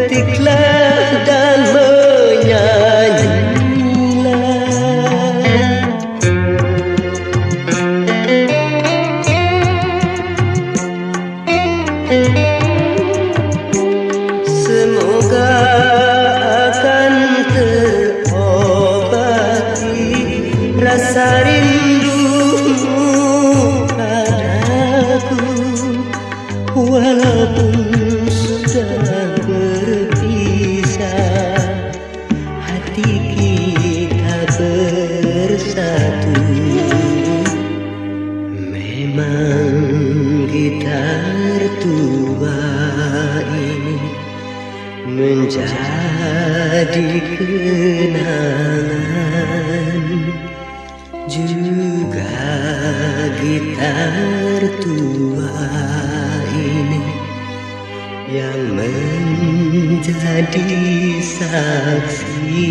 petiklah dan menyanyilah. Semoga akan terobati rasa rindumu padaku, walaupun sudah berpisah, hati kita bersatu. Memang gitar tua ini menjadi kenangan, juga gitar tua ini yang menjadi saksi